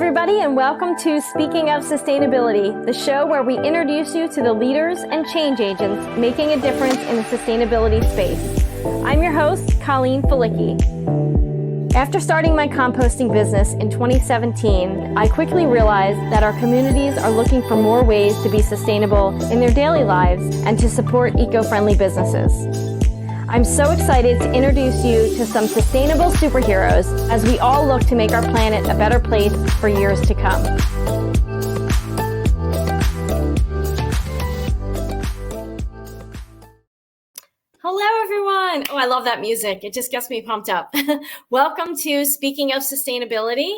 everybody, and welcome to Speaking of Sustainability, the show where we introduce you to the leaders and change agents making a difference in the sustainability space. I'm your host, Colleen Falicki. After starting my composting business in 2017, I quickly realized that our communities are looking for more ways to be sustainable in their daily lives and to support eco-friendly businesses. I'm so excited to introduce you to some sustainable superheroes as we all look to make our planet a better place for years to come. Hello, everyone. Oh, I love that music. It just gets me pumped up. Welcome to Speaking of Sustainability.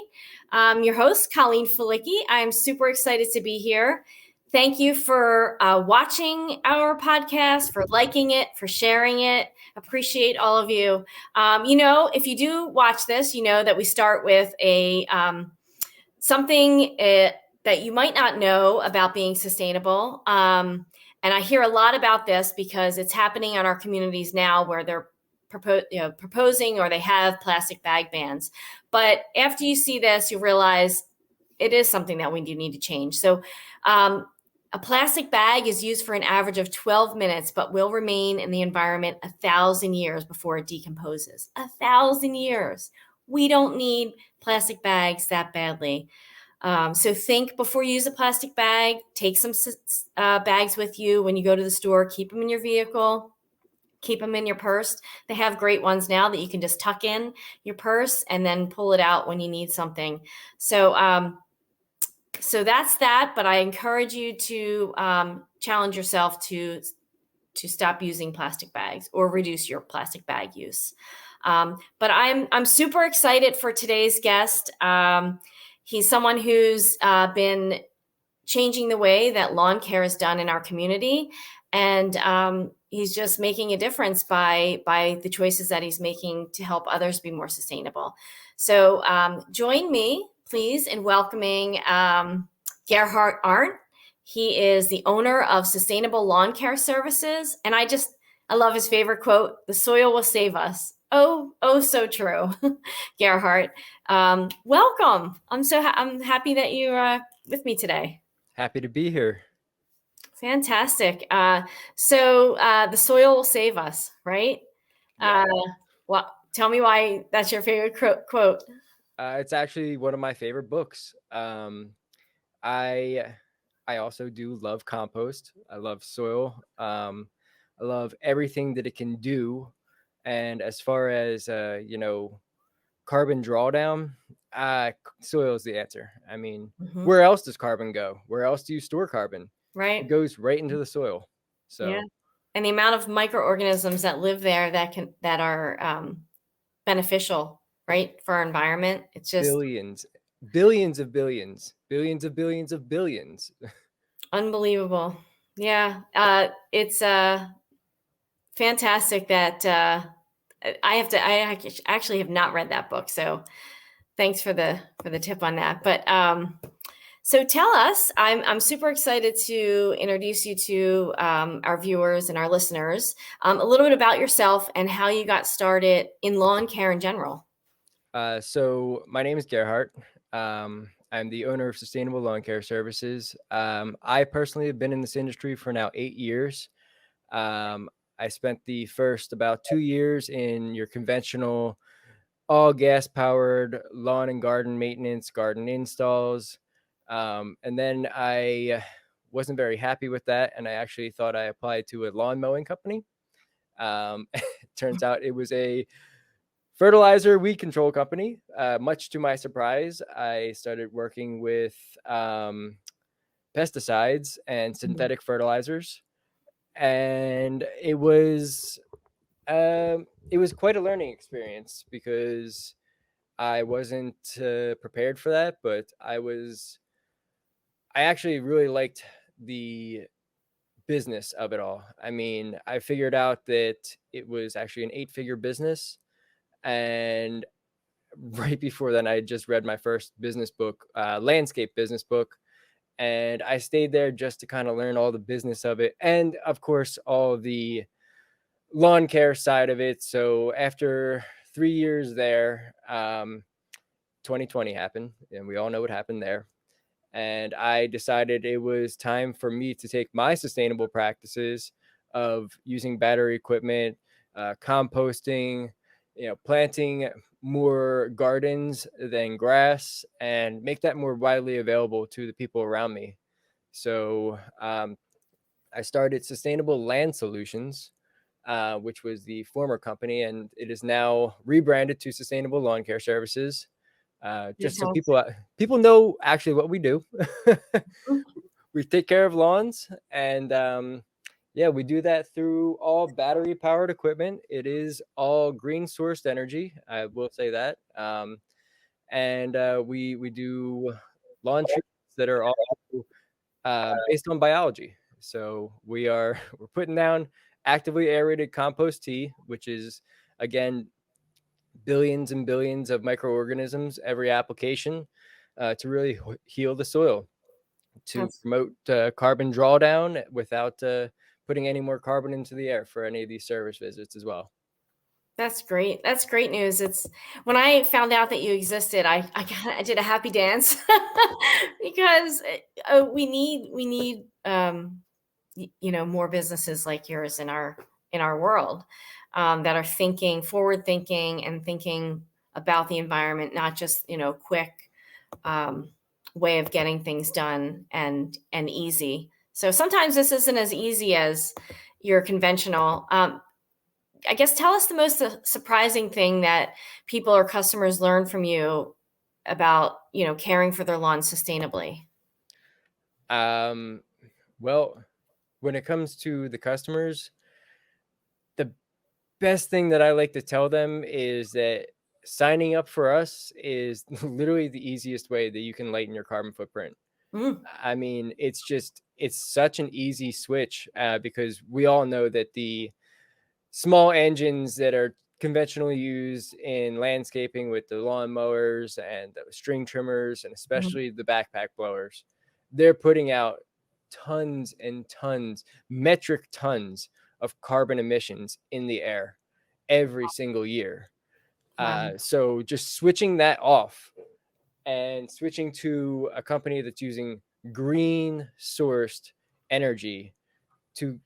I'm your host, Colleen Falicki. I'm super excited to be here. Thank you for watching our podcast, for liking it, for sharing it. Appreciate all of you. If you do watch this, you know that we start with a something that you might not know about being sustainable. And I hear a lot about this because it's happening in our communities now where they're proposing or they have plastic bag bans. But after you see this, you realize it is something that we do need to change. So a plastic bag is used for an average of 12 minutes, but will remain in the environment 1,000 years before it decomposes. 1,000 years. We don't need plastic bags that badly. So think before you use a plastic bag. Take some bags with you when you go to the store. Keep them in your vehicle. Keep them in your purse. They have great ones now that you can just tuck in your purse and then pull it out when you need something. So that's that, but I encourage you to challenge yourself to stop using plastic bags or reduce your plastic bag use. But I'm super excited for today's guest. He's someone who's been changing the way that lawn care is done in our community, and he's just making a difference by the choices that he's making to help others be more sustainable. So join me, please, in welcoming Gerhart Arndt. He is the owner of Sustainable Lawn Care Services. And I love his favorite quote, "The soil will save us." Oh, so true. Gerhart, welcome. I'm happy that you're with me today. Happy to be here. Fantastic. So the soil will save us, right? Yeah. Well, tell me why that's your favorite quote. It's actually one of my favorite books. I also do love compost. I love soil. I love everything that it can do. And as far as carbon drawdown, soil is the answer. I mean, Where else does carbon go? Where else do you store carbon? Right. It goes right into the soil. So yeah. And the amount of microorganisms that live there that are beneficial, right, for our environment. It's just billions of billions. Unbelievable. Yeah. It's fantastic that I actually have not read that book. So thanks for the tip on that. But so tell us, I'm super excited to introduce you to our viewers and our listeners, a little bit about yourself and how you got started in lawn care in general. So my name is Gerhart. I'm the owner of Sustainable Lawn Care Services. I personally have been in this industry for now 8 years. I spent the first about 2 years in your conventional all gas powered lawn and garden maintenance, garden installs. And then I wasn't very happy with that. And I actually thought I applied to a lawn mowing company. Turns out it was a fertilizer weed control company. Much to my surprise, I started working with pesticides and synthetic fertilizers, and it was quite a learning experience because I wasn't prepared for that. But I actually really liked the business of it all. I mean, I figured out that it was actually an 8-figure business. And right before then, I had just read my first business book, landscape business book. And I stayed there just to kind of learn all the business of it. And of course, all the lawn care side of it. So after 3 years there, 2020 happened, and we all know what happened there. And I decided it was time for me to take my sustainable practices of using battery equipment, composting, planting more gardens than grass, and make that more widely available to the people around me. So I started Sustainable Land Solutions, which was the former company, and it is now rebranded to Sustainable Lawn Care Services. Just so people know actually what we do. We take care of lawns, and yeah, we do that through all battery powered equipment. It is all green sourced energy. I will say that. And we do lawn treatments that are all based on biology. So we're putting down actively aerated compost tea, which is again billions and billions of microorganisms every application to really heal the soil, to promote carbon drawdown without putting any more carbon into the air for any of these service visits as well. That's great. That's great news. It's when I found out that you existed, I did a happy dance because we need more businesses like yours in our world that are forward thinking and thinking about the environment, not just quick way of getting things done and easy. So sometimes this isn't as easy as your conventional. I guess tell us the most surprising thing that people or customers learn from you about, caring for their lawn sustainably. Well, when it comes to the customers, the best thing that I like to tell them is that signing up for us is literally the easiest way that you can lighten your carbon footprint. I mean, it's such an easy switch because we all know that the small engines that are conventionally used in landscaping with the lawn mowers and the string trimmers, and especially the backpack blowers, they're putting out tons and tons, metric tons of carbon emissions in the air every single year. So just switching that off and switching to a company that's using green sourced energy to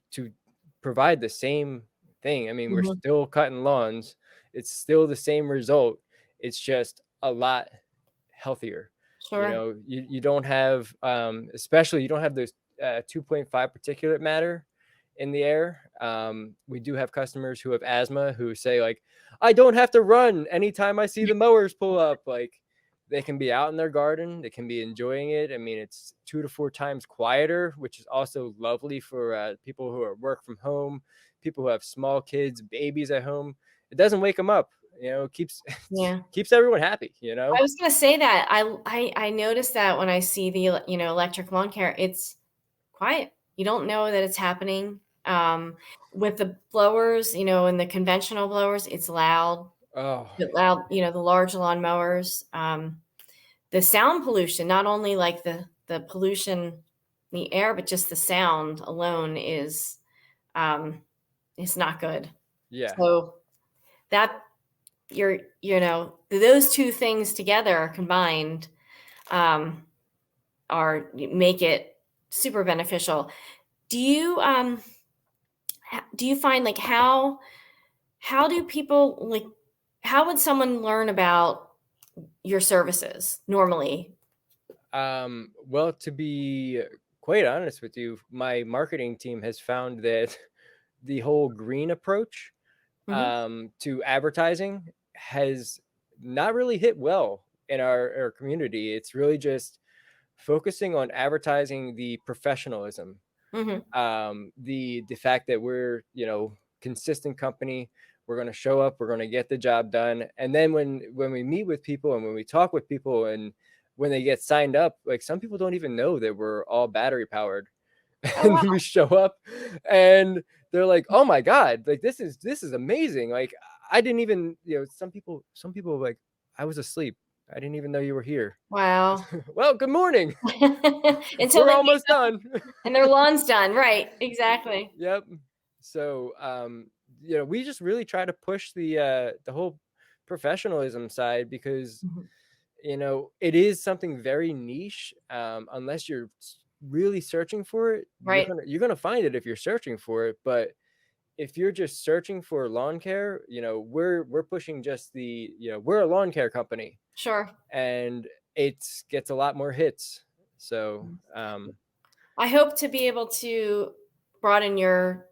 provide the same thing. I mean, we're still cutting lawns. It's still the same result. It's just a lot healthier. Sure. You don't have, especially you don't have those 2.5 particulate matter in the air. We do have customers who have asthma who say like, I don't have to run anytime I see the mowers pull up. Like, they can be out in their garden. They can be enjoying it. I mean, it's 2 to 4 times quieter, which is also lovely for people who are work from home, people who have small kids, babies at home. It doesn't wake them up. Keeps everyone happy. I was going to say that I noticed that when I see the electric lawn care, it's quiet. You don't know that it's happening. With the blowers, and the conventional blowers, it's loud. Oh, loud. The large lawn mowers. The sound pollution, not only like the pollution in the air, but just the sound alone is not good. Yeah. So that those two things together combined make it super beneficial. Do you find like how do people like how would someone learn about your services normally? Well, to be quite honest with you, my marketing team has found that the whole green approach to advertising has not really hit well in our community. It's really just focusing on advertising the professionalism, the fact that we're consistent company. We're going to show up, we're going to get the job done. And then when we meet with people and when we talk with people and when they get signed up, like some people don't even know that we're all battery powered. And we show up and they're like, oh my God, like this is amazing. Like I didn't even, some people are like, I was asleep. I didn't even know you were here. Wow. Well, good morning. Until we're almost done. And their lawn's done. Right. Exactly. Yep. So, we just really try to push the whole professionalism side because it is something very niche. Unless you're really searching for it, Right. you're gonna find it if you're searching for it. But if you're just searching for lawn care, we're pushing just we're a lawn care company, Sure. and it gets a lot more hits. So I hope to be able to broaden your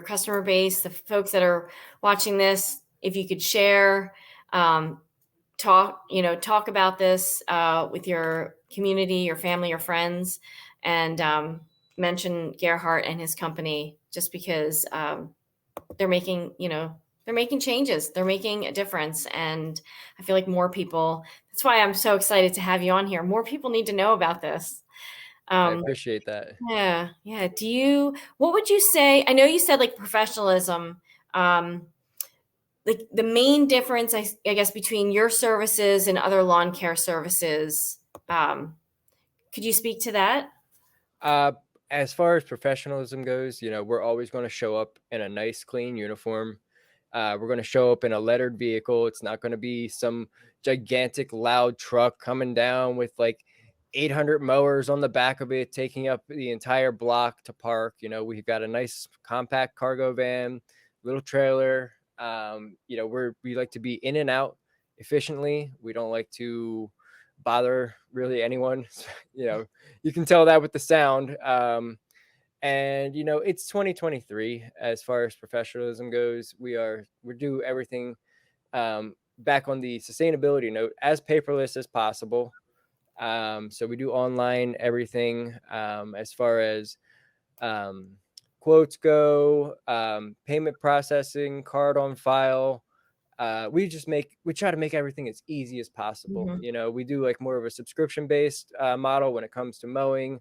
customer base, the folks that are watching this. If you could share, talk about this with your community, your family, your friends, and mention Gerhart and his company, just because they're making, they're making changes, they're making a difference, and I feel like more people. That's why I'm so excited to have you on here. More people need to know about this. I Um, appreciate that. yeah, yeah. What would you say? I know you said like professionalism. Like the main difference, I guess, between your services and other lawn care services. Um, could you speak to that? Uh, as far as professionalism goes, we're always going to show up in a nice, clean uniform. We're going to show up in a lettered vehicle. It's not going to be some gigantic, loud truck coming down with like 800 mowers on the back of it, taking up the entire block to park. We've got a nice, compact cargo van, little trailer. We like to be in and out efficiently. We don't like to bother really anyone. You can tell that with the sound. And it's 2023 as far as professionalism goes. We do everything back on the sustainability note, as paperless as possible. So we do online everything as far as quotes go, payment processing, card on file. We try to make everything as easy as possible. Mhm. We do like more of a subscription based model when it comes to mowing,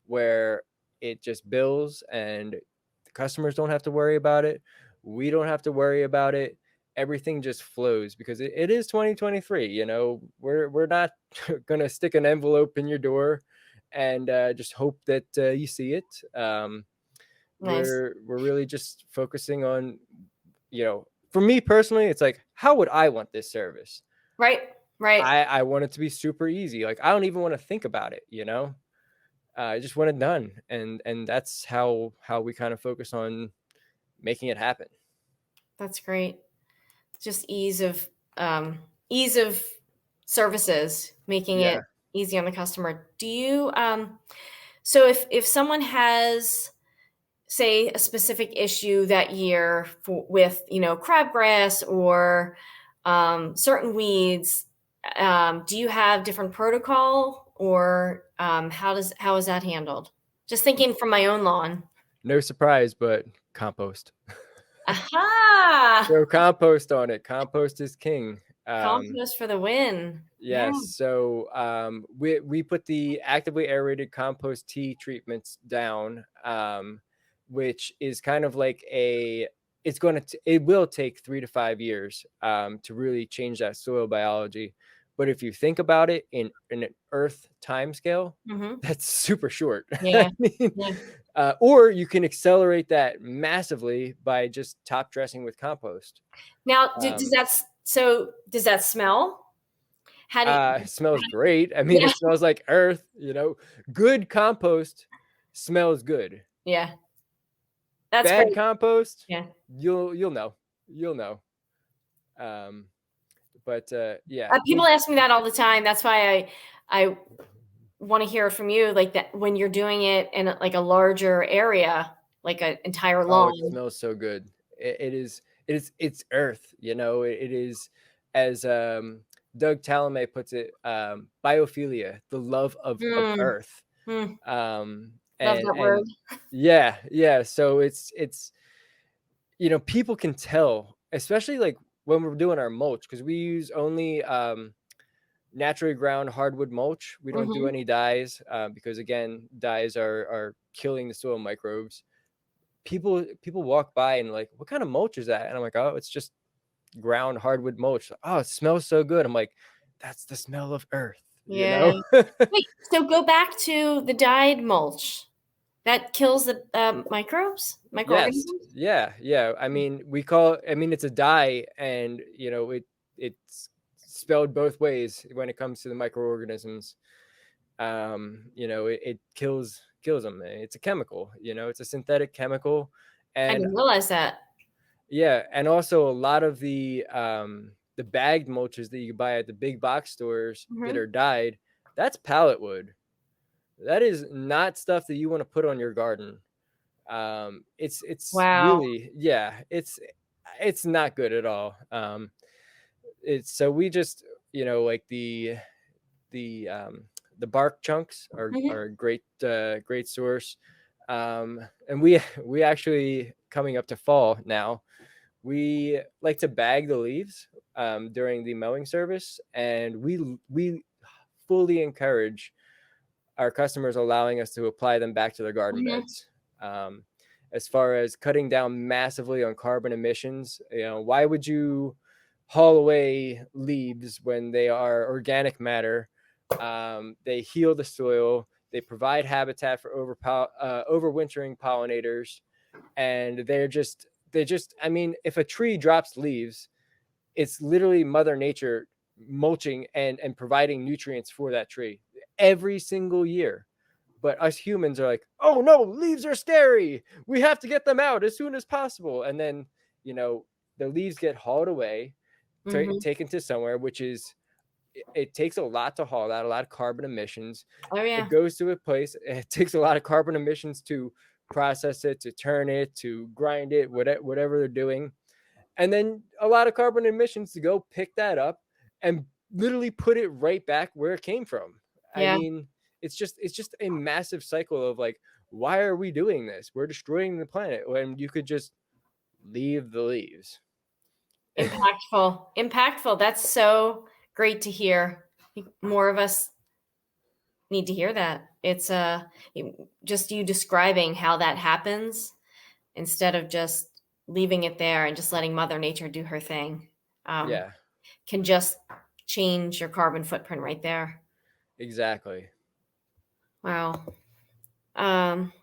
where it just bills and the customers don't have to worry about it. We don't have to worry about it. Everything just flows because it is 2023. We're not gonna stick an envelope in your door and just hope that you see it. Nice. We're really just focusing on, for me personally, it's like, how would I want this service? Right. Right. I want it to be super easy. Like, I don't even want to think about it. I just want it done, and that's how we kind of focus on making it happen. That's great. Just ease of services, making Yeah. it easy on the customer. Do you so if someone has, say, a specific issue that year with crabgrass or certain weeds, do you have different protocol, or how is that handled? Just thinking from my own lawn. No surprise, but compost. Aha! Throw compost on it. Compost is king. Compost for the win. Yeah. Yes. So we put the actively aerated compost tea treatments down, which is kind of like it will take 3 to 5 years to really change that soil biology. But if you think about it in an Earth time scale, Hmm. that's super short. Yeah. I mean, Yeah. or you can accelerate that massively by just top dressing with compost. Now, does that smell? How do It smells great. I mean, Yeah. it smells like earth. Good compost smells good. Yeah. That's Bad great. compost, Yeah. you'll know. Um, but yeah, People ask me that all the time. That's why I want to hear it from you, like that when you're doing it in like a larger area, like an entire oh, it lawn. smells so good. It's earth. It is, as Doug Talame puts it, biophilia, the love of Mm, earth. mm, Um, love and that word. yeah. So it's people can tell, especially like when we're doing our mulch, because we use only naturally ground hardwood mulch. We don't do Hmm. any dyes because, again, dyes are killing the soil microbes. People walk by and like, what kind of mulch is that? And I'm like, oh, it's just ground hardwood mulch. Oh, it smells so good. I'm like, that's the smell of earth, Yeah. Wait, so go back to the dyed mulch. That kills the Yes. microorganisms? Yeah. I mean, it's a dye, and it spelled both ways when it comes to the microorganisms. It kills them. It's a chemical, it's a synthetic chemical. I And didn't realize that. yeah, and also a lot of the bagged mulches that you buy at the big box stores that Hmm. are dyed, that's pallet wood. That is not stuff that you want to put on your garden. It's Wow. really, yeah, it's not good at all. It's so we just, like the the bark chunks are Hmm. a great source. And we actually, coming up to fall now, we like to bag the leaves during the mowing service, and we fully encourage our customers allowing us to apply them back to their garden Hmm. beds. Um, as far as cutting down massively on carbon emissions, why would you haul away leaves when they are organic matter? They heal the soil. They provide habitat for overwintering pollinators, and I mean, if a tree drops leaves, it's literally Mother Nature mulching and providing nutrients for that tree every single year. But us humans are like, oh no, leaves are scary. We have to get them out as soon as possible. And then, you know, the leaves get hauled away, Hmm. taken to somewhere, which is, it takes a lot to haul out, a lot of carbon emissions. Oh It yeah. goes to a place, it takes a lot of carbon emissions to process it, to turn it, to grind it, whatever they're doing. And then a lot of carbon emissions to go pick that up and literally put it right back where it came from. I Yeah. mean, it's just a massive cycle of like, why are we doing this? We're destroying the planet when you could just leave the leaves. Impactful. That's so great to hear. I think more of us need to hear that. It's just you describing how that happens instead of just leaving it there and just letting Mother Nature do her thing. Um, Yeah, can just change your carbon footprint right there. exactly. Wow. Um,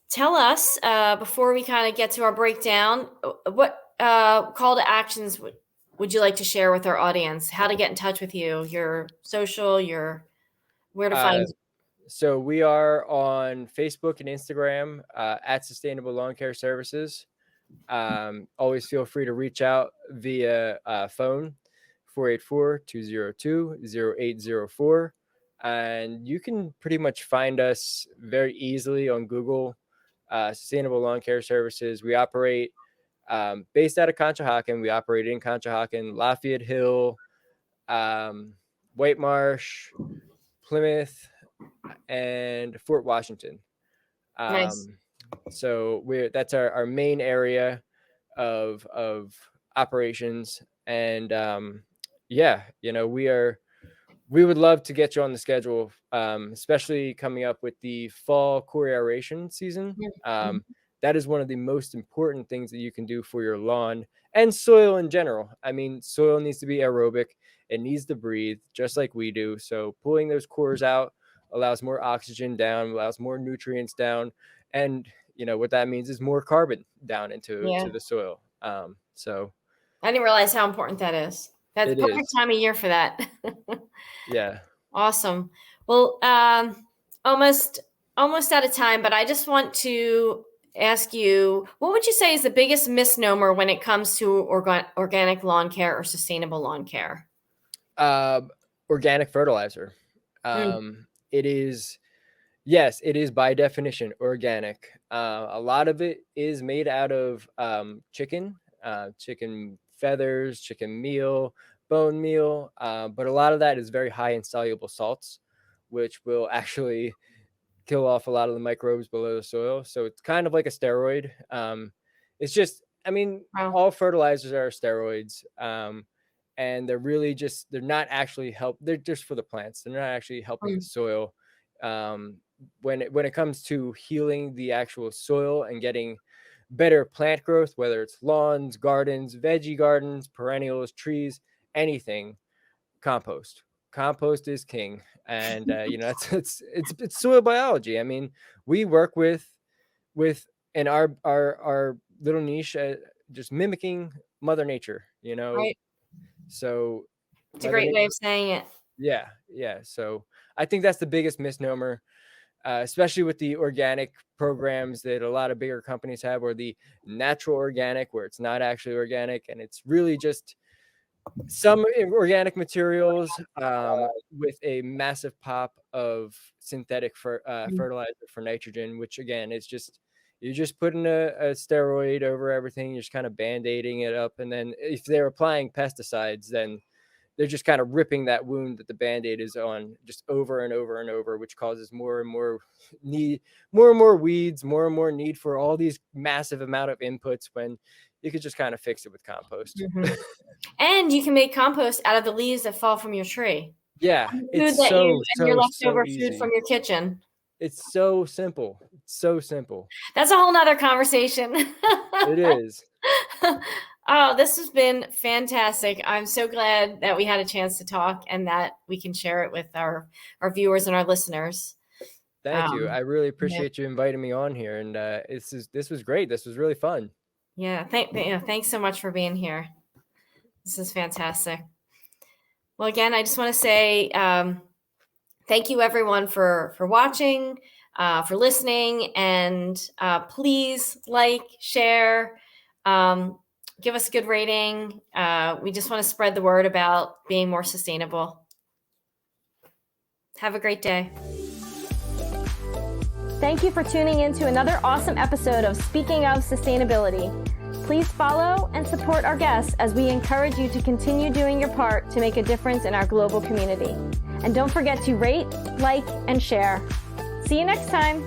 Tell us before we kind of get to our breakdown, what call to actions would you like to share with our audience? How to get in touch with you, your social, your where to Uh, find you. so we are on Facebook and Instagram at Sustainable Lawn Care Services. Always feel free to reach out via phone 484-202-0804. And you can pretty much find us very easily on Google. Sustainable Lawn Care Services. We operate based out of Conshohocken. We operate in Conshohocken, Lafayette Hill, um, White Marsh, Plymouth, and Fort Washington. Nice. Um, so that's our main area of operations. And yeah, we would love to get you on the schedule, especially coming up with the fall core aeration season. Mhm. That is one of the most important things that you can do for your lawn and soil in general. I mean, soil needs to be aerobic. It needs to breathe just like we do. So pulling those cores out allows more oxygen down, allows more nutrients down. And, what that means is more carbon down into Yeah, to the soil. So I didn't realize how important that is. That's the it perfect is. time of year for that. Yeah. Awesome. Well, almost almost out of time, but I just want to ask you, what would you say is the biggest misnomer when it comes to organic lawn care or sustainable lawn care? Uh, Organic fertilizer. Mm, It is, yes, it is by definition organic. A lot of it is made out of chicken feathers, chicken meal, bone meal, but a lot of that is very high in soluble salts, which will actually kill off a lot of the microbes below the soil. So it's kind of like a steroid. It's just, I mean, wow. all fertilizers are steroids. And they're not actually they're just for the plants. They're not actually helping the Mm, soil. Um, when it comes to healing the actual soil and getting better plant growth, whether it's lawns, gardens, veggie gardens, perennials, trees, anything, compost. Compost is king, and it's soil biology. I mean, we work with in our little niche, just mimicking Mother Nature. right. So It's a great way of saying it. Yeah. Yeah. So I think that's the biggest misnomer, especially with the organic programs that a lot of bigger companies have, or the natural organic, where it's not actually organic. And it's really just some organic materials with a massive pop of synthetic fertilizer for nitrogen, which again is just, you're just putting a steroid over everything. You're just kind of band-aiding it up. And then if they're applying pesticides, then they're just kind of ripping that wound that the band-aid is on just over and over and over, which causes more and more weeds, more and more need for all these massive amount of inputs, when you could just kind of fix it with compost. Mm-hmm. And you can make compost out of the leaves that fall from your tree. Yeah, it's your leftover food from your kitchen. It's so simple. It's so simple. That's a whole nother conversation. It is. Oh, this has been fantastic. I'm so glad that we had a chance to talk and that we can share it with our viewers and our listeners. Thank you. I really appreciate you inviting me on here. And this was great. This was really fun. Yeah. Thanks so much for being here. This is fantastic. Well, again, I just want to say thank you, everyone, for watching, for listening, and please like, share, give us a good rating. We just want to spread the word about being more sustainable. Have a great day. Thank you for tuning in to another awesome episode of Speaking of Sustainability. Please follow and support our guests as we encourage you to continue doing your part to make a difference in our global community. And don't forget to rate, like, and share. See you next time.